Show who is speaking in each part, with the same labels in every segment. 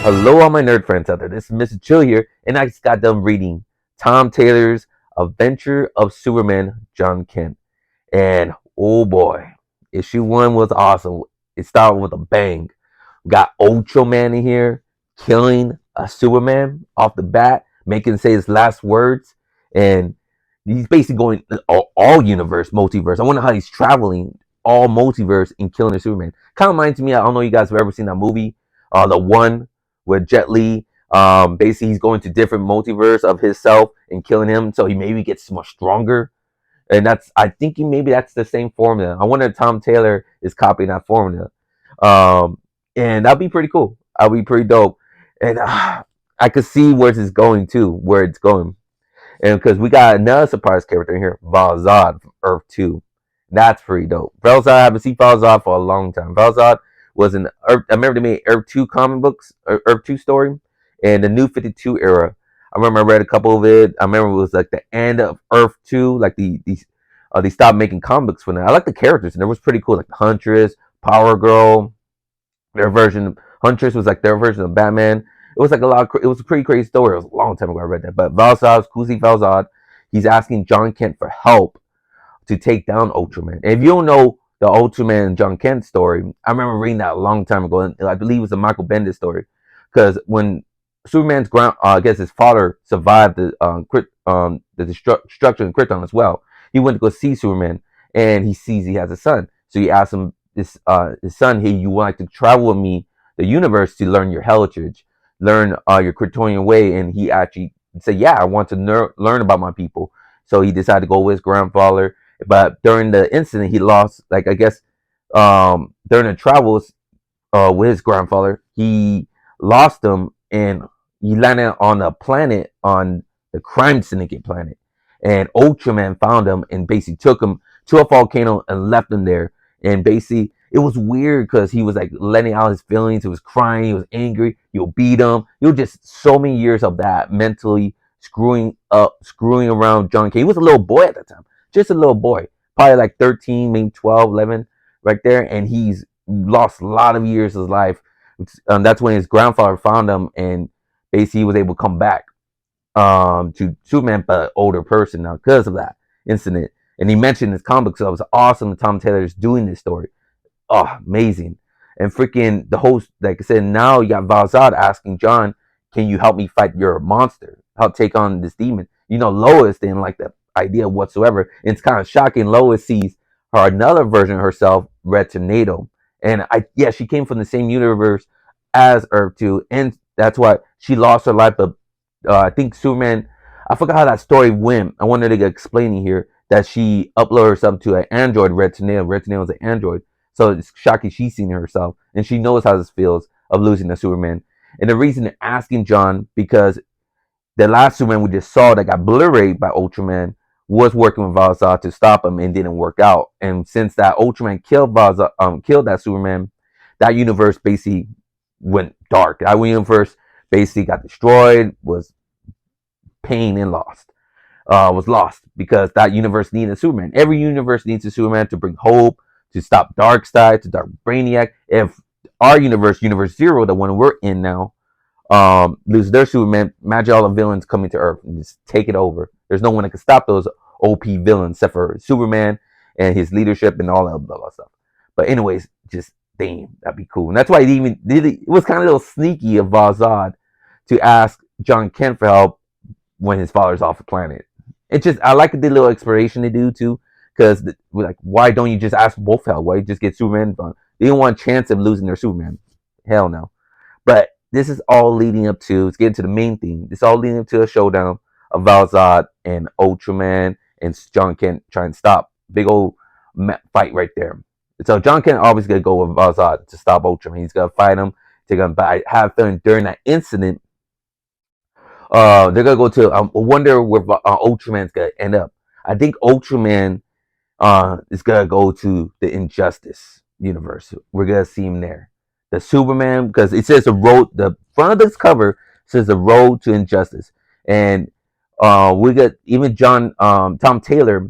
Speaker 1: Hello, all my nerd friends out there. This is Mr. Chill here, and I just got done reading Tom Taylor's Adventure of Superman John Kent. And oh boy, issue one was awesome. It started with a bang. We got Ultraman in here killing a Superman off the bat, making him say his last words, and he's basically going all universe, multiverse. I wonder how he's traveling all multiverse and killing a Superman. Kind of reminds me. I don't know if you guys have ever seen that movie, the one with Jet Li. Basically, he's going to different multiverse of himself and killing him, so he maybe gets much stronger. And that's I think maybe that's the same formula. I wonder if Tom Taylor is copying that formula. Um, and that'd be pretty cool. That'd be pretty dope. And I could see where it's going too, where it's going. And because we got another surprise character in here, Valzad from Earth 2. That's pretty dope. Valzad, I haven't seen Valzad for a long time. Valzad was an Earth, I remember they made Earth 2 comic books, Earth 2 story, and the New 52 era. I remember I read a couple of it. I remember it was like the end of Earth 2, like they stopped making comics for that. I like the characters, and it was pretty cool, like the Huntress, Power Girl, their version. Huntress was like their version of Batman. It was like it was a pretty crazy story. It was a long time ago I read that. But Valzad, Kuzi Valzad, he's asking John Kent for help to take down Ultraman. And if you don't know the Ultraman and John Kent story, I remember reading that a long time ago, and I believe it was a Michael Bendis story. Because when Superman's I guess his father survived the destruction of Krypton as well. He went to go see Superman, and he sees he has a son. So he asks him, his son, hey, you would like to travel with me the universe to learn your heritage, learn your Kryptonian way? And he actually said, yeah, I want to learn about my people. So he decided to go with his grandfather. But during the incident, he lost, like, I guess, during the travels with his grandfather, he lost him, and he landed on a planet, on the crime syndicate planet. And Ultraman found him and basically took him to a volcano and left him there. And basically, it was weird because he was like letting out his feelings. He was crying. He was angry. He'll beat him. It was just so many years of that mentally screwing around John Kent. He was a little boy at the time, just a little boy, probably like 13, maybe 12, 11, right there. And he's lost a lot of years of his life. That's when his grandfather found him, and basically he was able to come back to Superman, but an older person now because of that incident. And he mentioned his comic book, so it was awesome that Tom Taylor is doing this story. Oh, amazing. And freaking the host, like I said, now you got Valzad asking John, can you help me fight your monster? Help take on this demon. You know, Lois didn't like that idea whatsoever. And it's kind of shocking. Lois sees her another version of herself, Red Tornado. And yeah, she came from the same universe as Earth 2. And that's why she lost her life. But I think Superman, I forgot how that story went. I wanted to get explaining here that she uploaded herself to an android, Red Tornado. Red Tornado was an android. So it's shocking she's seen herself, and she knows how this feels of losing to Superman. And the reason they're asking John, because the last Superman we just saw that got obliterated by Ultraman was working with Valzad to stop him and didn't work out. And since that Ultraman killed killed that Superman, that universe basically went dark. That universe basically got destroyed, was pain and lost. Was lost because that universe needed a Superman. Every universe needs a Superman to bring hope, to stop Darkseid, to stop Brainiac. If our universe, Universe Zero, the one we're in now, lose their Superman, imagine all the villains coming to Earth and just take it over. There's no one that can stop those OP villains except for Superman and his leadership and all that blah, blah stuff. But anyways, just damn, that'd be cool. And that's why he even did it. It was kind of a little sneaky of Valzad to ask John Kent for help when his father's off the planet. It just, I like the little exploration they do too, because we're like, why don't you just ask both help? Why you just get Superman? They don't want a chance of losing their Superman. Hell no. But this is all leading up to, let's get into the main theme. It's all leading up to a showdown of Valzad and Ultraman and John Kent trying to stop. Big old fight right there. So John Kent always gonna go with Valzad to stop Ultraman. He's gonna fight him. But I have a feeling during that incident, they're gonna go to. I wonder where Ultraman's gonna end up. I think Ultraman is gonna go to the Injustice universe. We're gonna see him there. The Superman, because it says the road. The front of this cover says the road to injustice, and we got even Tom Taylor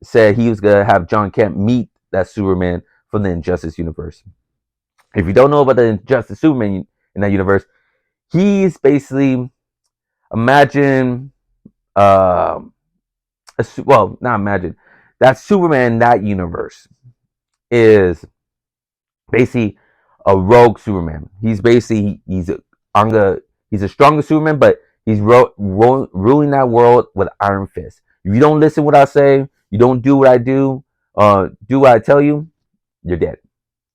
Speaker 1: said he was gonna have John Kent meet that Superman from the Injustice universe. If you don't know about the Injustice Superman in that universe, He's basically, imagine, uh, well, not imagine, that Superman in that universe is basically a rogue Superman. He's basically on the he's a stronger Superman, but he's ruling that world with iron fist. If you don't listen what I say, you don't do what I do what I tell you, you're dead.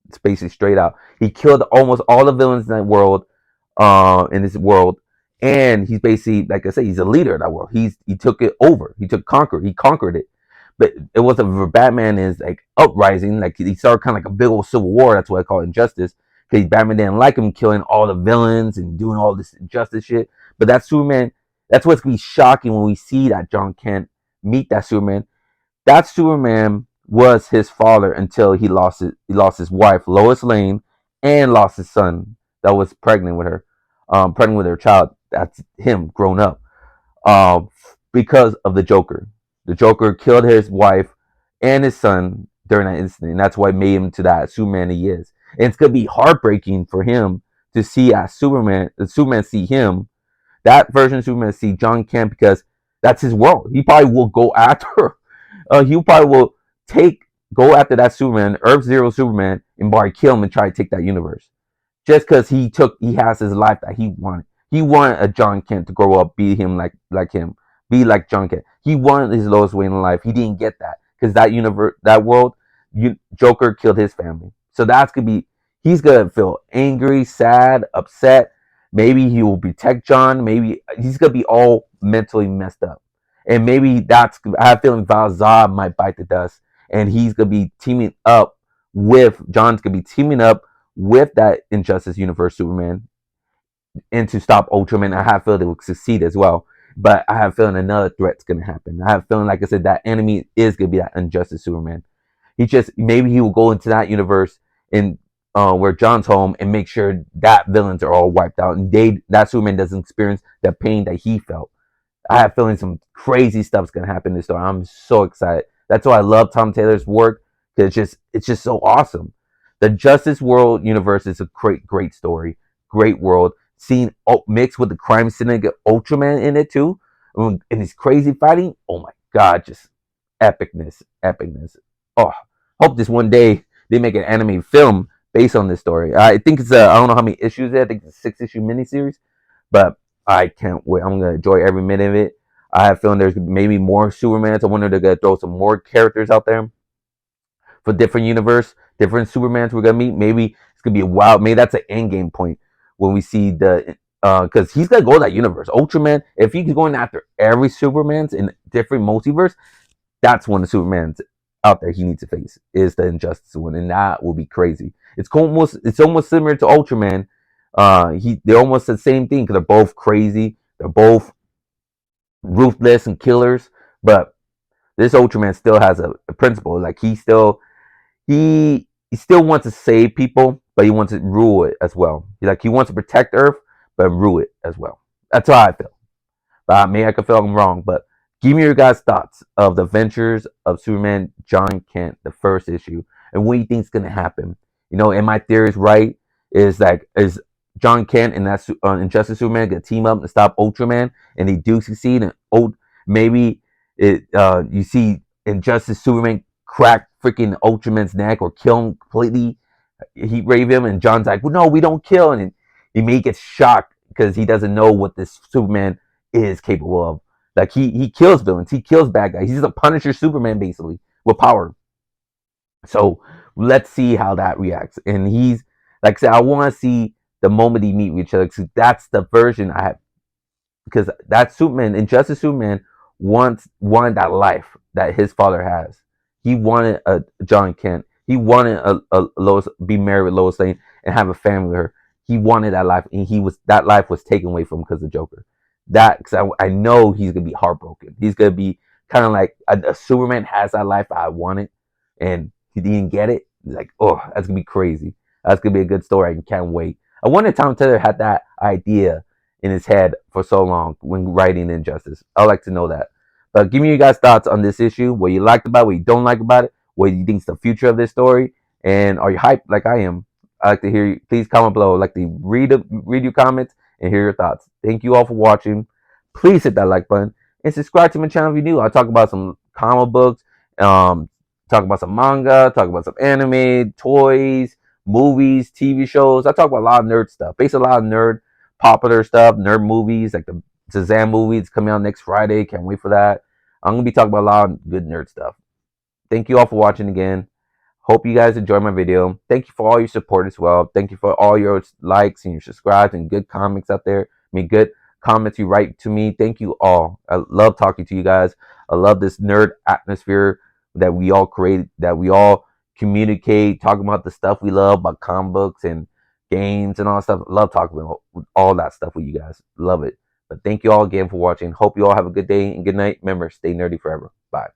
Speaker 1: It's basically straight out. He killed almost all the villains in that world, in this world, and he's basically, like I said, he's a leader of that world. He took it over. He conquered it. But it wasn't for Batman is like uprising. Like he started kind of like a big old civil war. That's what I call injustice. Because Batman didn't like him killing all the villains and doing all this injustice shit. But that Superman, that's what's gonna be shocking when we see that John Kent meet that Superman. That Superman was his father until he lost his wife Lois Lane and lost his son that was pregnant with her child. That's him grown up, um, because of the Joker. The Joker killed his wife and his son during that incident, and that's why made him to that Superman he is. And it's gonna be heartbreaking for him to see as Superman see him, that version of Superman see John Kent, because that's his world. He probably will go after. He probably will take go after that Superman, Earth Zero Superman, and probably kill him and try to take that universe just because he has his life that he wanted. He wanted a John Kent to grow up, be him like him, be like John Kent. He wanted his Lois Wayne in life. He didn't get that because that universe, that world, Joker killed his family. So that's gonna be, he's gonna feel angry, sad, upset. Maybe he will protect John. Maybe he's gonna be all mentally messed up, and maybe that's. I have a feeling Val Zod might bite the dust, and he's gonna be teaming up with John's gonna be teaming up with that Injustice Universe Superman and to stop Ultraman. I have a feeling it will succeed as well. But I have a feeling another threat's gonna happen. I have a feeling, like I said, that enemy is gonna be that Injustice Superman. He just maybe he will go into that universe in where John's home and make sure that villains are all wiped out and that Superman doesn't experience the pain that he felt. I have a feeling some crazy stuff's gonna happen in this story. I'm so excited. That's why I love Tom Taylor's work, because it's just so awesome. The Justice World universe is a great story, great world. Seeing mixed with the crime syndicate Ultraman in it too, and his crazy fighting. Oh my god, just epicness. Oh, hope this one day they make an anime film based on this story. I think it's I don't know how many issues there. I think it's a 6-issue miniseries, but I can't wait. I'm gonna enjoy every minute of it. I have a feeling there's maybe more Supermans. I wonder if they're gonna throw some more characters out there for different universe, different Supermans we're gonna meet. Maybe it's gonna be a wild. Maybe that's an end game point when we see the because he's gonna go to that universe. Ultraman, if he's going after every Superman's in different multiverse, that's one of the Supermans out there he needs to face is the Injustice one, and that will be crazy. It's almost similar to Ultraman. They're almost the same thing because they're both crazy. They're both ruthless and killers, but this Ultraman still has a principle. Like he still wants to save people, but he wants to rule it as well. He wants to protect Earth, but rule it as well. That's how I feel. Maybe I could feel I'm wrong, but give me your guys' thoughts of the Adventures of Superman John Kent, the first issue, and what you think is gonna happen. And my theory is right. Is John Kent and that Injustice Superman gonna team up to stop Ultraman, and they do succeed. And maybe you see Injustice Superman crack freaking Ultraman's neck or kill him completely, heat rave him, and John's like, well, no, we don't kill, and he may get shocked because he doesn't know what this Superman is capable of. Like he kills villains, he kills bad guys. He's a Punisher Superman basically with power. So let's see how that reacts. And he's like I said, I want to see the moment they meet with each other. So that's the version I have, because that Superman, Injustice Superman, wanted that life that his father has. He wanted a John Kent. He wanted a Lois, be married with Lois Lane and have a family with her. He wanted that life, and that life was taken away from him because of Joker. That because I know he's gonna be heartbroken. He's gonna be kind of like a Superman has that life I wanted, and he didn't get it. He's like, oh, that's gonna be crazy. That's gonna be a good story. I can't wait. I wonder if Tom Taylor had that idea in his head for so long when writing Injustice. I'd like to know that. But give me your guys' thoughts on this issue. What you liked about it, what you don't like about it, what you think is the future of this story, and are you hyped like I am? I'd like to hear you. Please comment below. I'd like to read your comments and hear your thoughts. Thank you all for watching. Please hit that like button and subscribe to my channel if you're new. I talk about some comic books, um, talk about some manga, talk about some anime, toys, movies, TV shows. I talk about a lot of nerd stuff. Basically, a lot of nerd popular stuff, nerd movies like the Shazam movies coming out next Friday. Can't wait for that. I'm gonna be talking about a lot of good nerd stuff. Thank you all for watching again. Hope you guys enjoyed my video. Thank you for all your support as well. Thank you for all your likes and your subscribes and good comments out there. Good comments you write to me. Thank you all. I love talking to you guys. I love this nerd atmosphere that we all create, that we all communicate, talking about the stuff we love, about comic books and games and all that stuff. I love talking about all that stuff with you guys. Love it. But thank you all again for watching. Hope you all have a good day and good night. Remember, stay nerdy forever. Bye.